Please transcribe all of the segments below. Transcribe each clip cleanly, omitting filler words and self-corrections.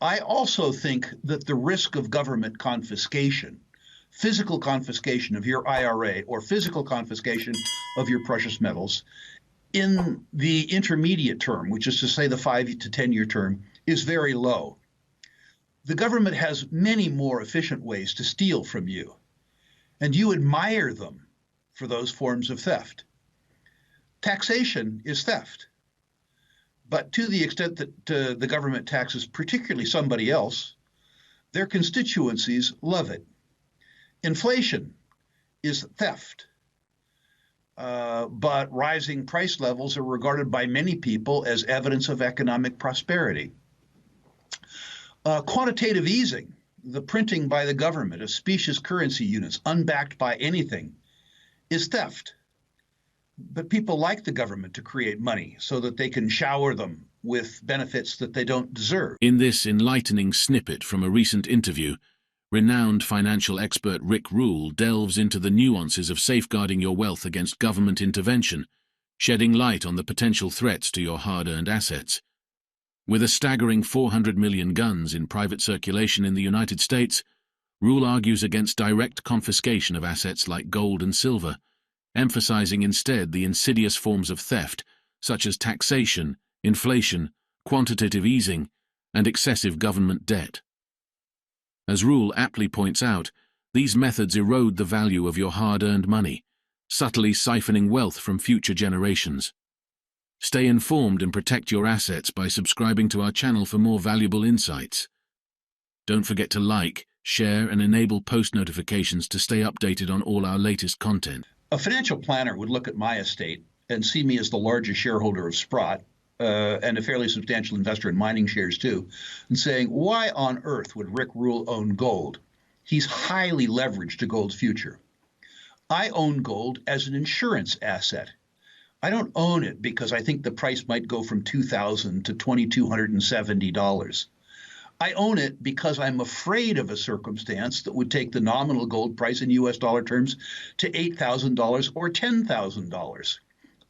I also think that the risk of government confiscation, physical confiscation of your IRA or physical confiscation of your precious metals in the intermediate term, which is to say the 5 to 10 year term, is very low. The government has many more efficient ways to steal from you, and you admire them for those forms of theft. Taxation is theft. But to the extent that the government taxes particularly somebody else, their constituencies love it. Inflation is theft. But rising price levels are regarded by many people as evidence of economic prosperity. Quantitative easing, the printing by the government of specious currency units unbacked by anything, is theft. But people like the government to create money so that they can shower them with benefits that they don't deserve. In this enlightening snippet from a recent interview, renowned financial expert Rick Rule delves into the nuances of safeguarding your wealth against government intervention, shedding light on the potential threats to your hard-earned assets. With a staggering 400 million guns in private circulation in the United States, Rule argues against direct confiscation of assets like gold and silver, emphasizing instead the insidious forms of theft, such as taxation, inflation, quantitative easing, and excessive government debt. As Rule aptly points out, these methods erode the value of your hard-earned money, subtly siphoning wealth from future generations. Stay informed and protect your assets by subscribing to our channel for more valuable insights. Don't forget to like, share, and enable post notifications to stay updated on all our latest content. A financial planner would look at my estate and see me as the largest shareholder of Sprott and a fairly substantial investor in mining shares too, and saying, why on earth would Rick Rule own gold? He's highly leveraged to gold's future. I own gold as an insurance asset. I don't own it because I think the price might go from $2,000 to $2,270. I own it because I'm afraid of a circumstance that would take the nominal gold price in US dollar terms to $8,000 or $10,000.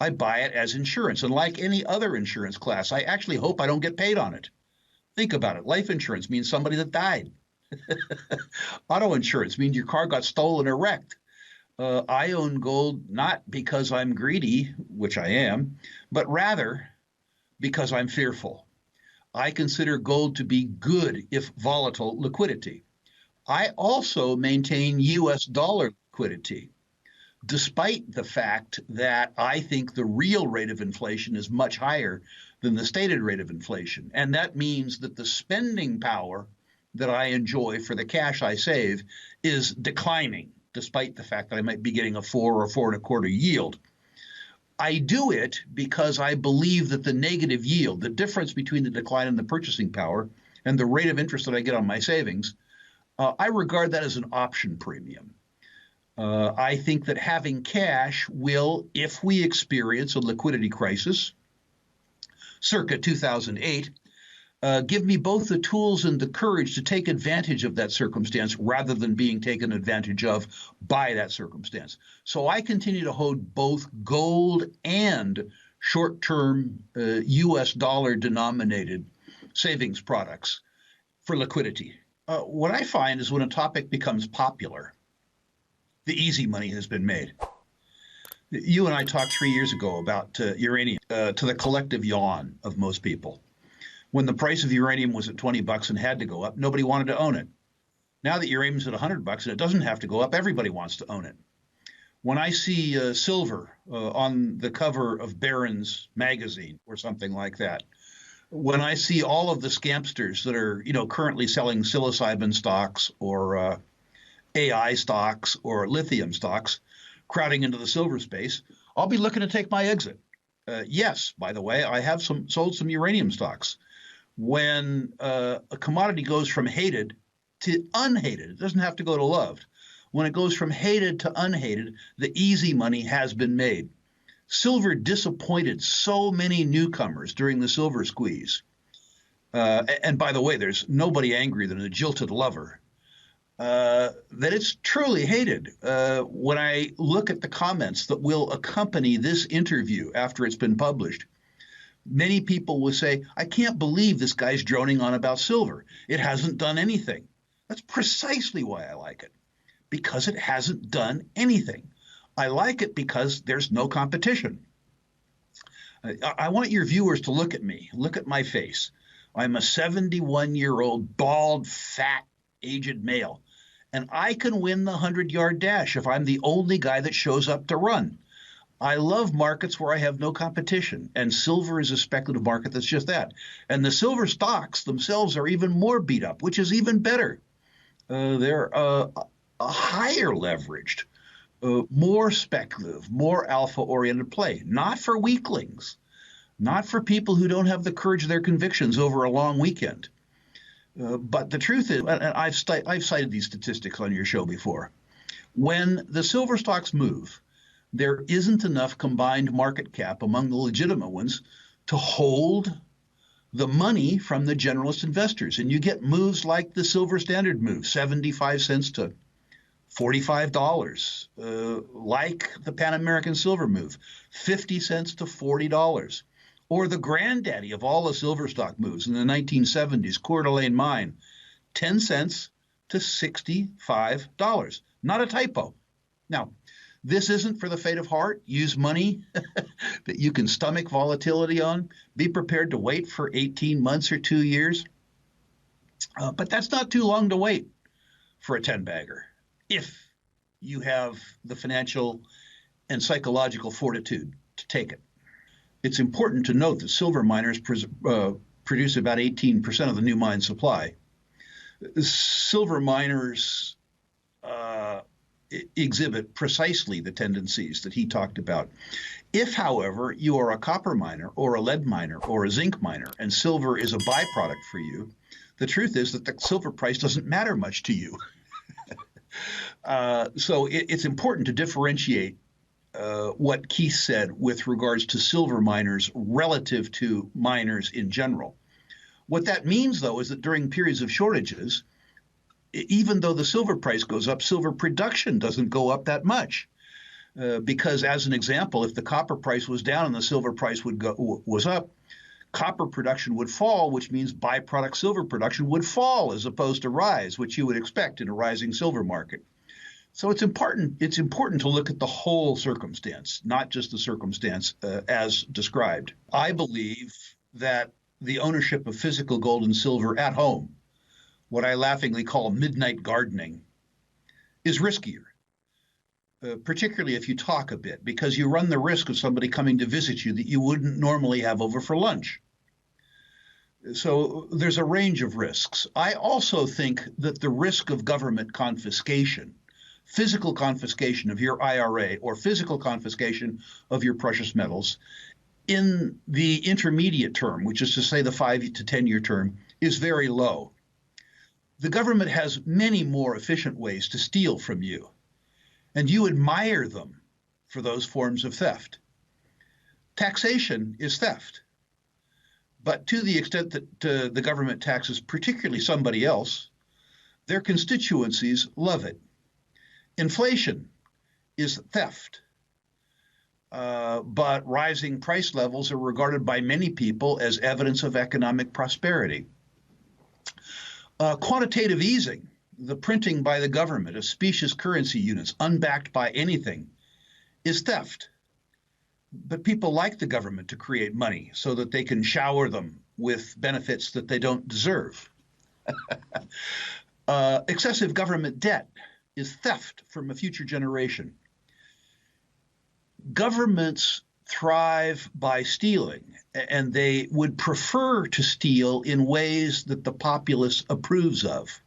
I buy it as insurance, and like any other insurance class, I actually hope I don't get paid on it. Think about it. Life insurance means somebody that died. Auto insurance means your car got stolen or wrecked. I own gold not because I'm greedy, which I am, but rather because I'm fearful. I consider gold to be good, if volatile, liquidity. I also maintain US dollar liquidity, despite the fact that I think the real rate of inflation is much higher than the stated rate of inflation. And that means that the spending power that I enjoy for the cash I save is declining, despite the fact that I might be getting a 4 or 4.25 yield. I do it because I believe that the negative yield, the difference between the decline in the purchasing power and the rate of interest that I get on my savings, I regard that as an option premium. I think that having cash will, if we experience a liquidity crisis, circa 2008, give me both the tools and the courage to take advantage of that circumstance rather than being taken advantage of by that circumstance. So I continue to hold both gold and short-term US dollar denominated savings products for liquidity. What I find is when a topic becomes popular, the easy money has been made. You and I talked 3 years ago about uranium, to the collective yawn of most people. When the price of uranium was at $20 and had to go up, nobody wanted to own it. Now that uranium's at $100 and it doesn't have to go up, everybody wants to own it. When I see silver on the cover of Barron's magazine or something like that, when I see all of the scamsters that are, currently selling psilocybin stocks or AI stocks or lithium stocks crowding into the silver space, I'll be looking to take my exit. Yes, by the way, I have sold some uranium stocks. When a commodity goes from hated to unhated, it doesn't have to go to loved. When it goes from hated to unhated, the easy money has been made. Silver disappointed so many newcomers during the silver squeeze. And by the way, there's nobody angrier than a jilted lover. That it's truly hated. When I look at the comments that will accompany this interview after it's been published, Many people will say, I can't believe this guy's droning on about silver. It hasn't done anything. That's precisely why I like it, because it hasn't done anything. I like it because there's no competition. I want your viewers to look at me, look at my face. I'm a 71-year-old, bald, fat, aged male, and I can win the 100-yard dash if I'm the only guy that shows up to run. I love markets where I have no competition, and silver is a speculative market that's just that. And the silver stocks themselves are even more beat up, which is even better. They're a higher leveraged, more speculative, more alpha-oriented play, not for weaklings, not for people who don't have the courage of their convictions over a long weekend. But the truth is, and I've cited these statistics on your show before, when the silver stocks move, there isn't enough combined market cap among the legitimate ones to hold the money from the generalist investors. And you get moves like the Silver Standard move, 75 cents to $45, like the Pan American Silver move, 50 cents to $40, or the granddaddy of all the silver stock moves in the 1970s, Coeur d'Alene Mine, 10 cents to $65. Not a typo. Now, this isn't for the faint of heart. Use money that you can stomach volatility on. Be prepared to wait for 18 months or 2 years. But that's not too long to wait for a 10-bagger if you have the financial and psychological fortitude to take it. It's important to note that silver miners produce about 18% of the new mine supply. Silver miners exhibit precisely the tendencies that he talked about. If, however, you are a copper miner or a lead miner or a zinc miner and silver is a byproduct for you, the truth is that the silver price doesn't matter much to you. So it's important to differentiate what Keith said with regards to silver miners relative to miners in general. What that means, though, is that during periods of shortages, even though the silver price goes up, silver production doesn't go up that much. Because, as an example, if the copper price was down and the silver price was up, copper production would fall, which means byproduct silver production would fall as opposed to rise, which you would expect in a rising silver market. So it's important to look at the whole circumstance, not just the circumstance as described. I believe that the ownership of physical gold and silver at home, what I laughingly call midnight gardening, is riskier, particularly if you talk a bit, because you run the risk of somebody coming to visit you that you wouldn't normally have over for lunch. So there's a range of risks. I also think that the risk of government confiscation, physical confiscation of your IRA or physical confiscation of your precious metals in the intermediate term, which is to say the 5 to 10 year term, is very low. The government has many more efficient ways to steal from you, and you admire them for those forms of theft. Taxation is theft, but to the extent that the government taxes particularly somebody else, their constituencies love it. Inflation is theft, but rising price levels are regarded by many people as evidence of economic prosperity. Quantitative easing, the printing by the government of specious currency units unbacked by anything, is theft. But people like the government to create money so that they can shower them with benefits that they don't deserve. Excessive government debt is theft from a future generation. Governments thrive by stealing, and they would prefer to steal in ways that the populace approves of.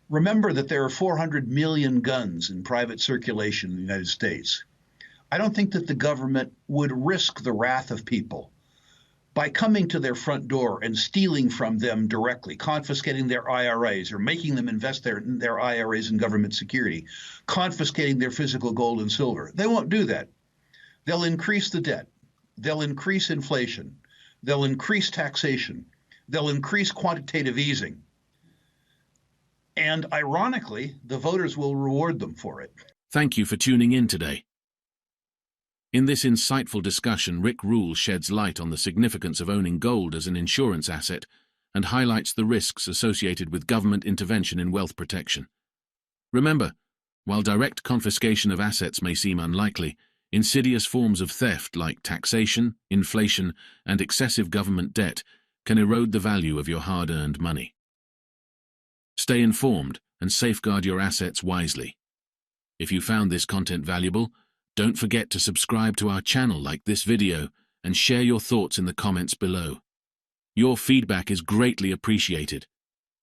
Remember that there are 400 million guns in private circulation in the United States. I don't think that the government would risk the wrath of people by coming to their front door and stealing from them directly, confiscating their IRAs or making them invest their IRAs in government security, confiscating their physical gold and silver. They won't do that. They'll increase the debt. They'll increase inflation. They'll increase taxation. They'll increase quantitative easing. And ironically, the voters will reward them for it. Thank you for tuning in today. In this insightful discussion, Rick Rule sheds light on the significance of owning gold as an insurance asset and highlights the risks associated with government intervention in wealth protection. Remember, while direct confiscation of assets may seem unlikely, insidious forms of theft like taxation, inflation, and excessive government debt can erode the value of your hard-earned money. Stay informed and safeguard your assets wisely. If you found this content valuable, don't forget to subscribe to our channel, like this video, and share your thoughts in the comments below. Your feedback is greatly appreciated.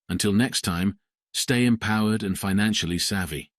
Until next time, stay empowered and financially savvy.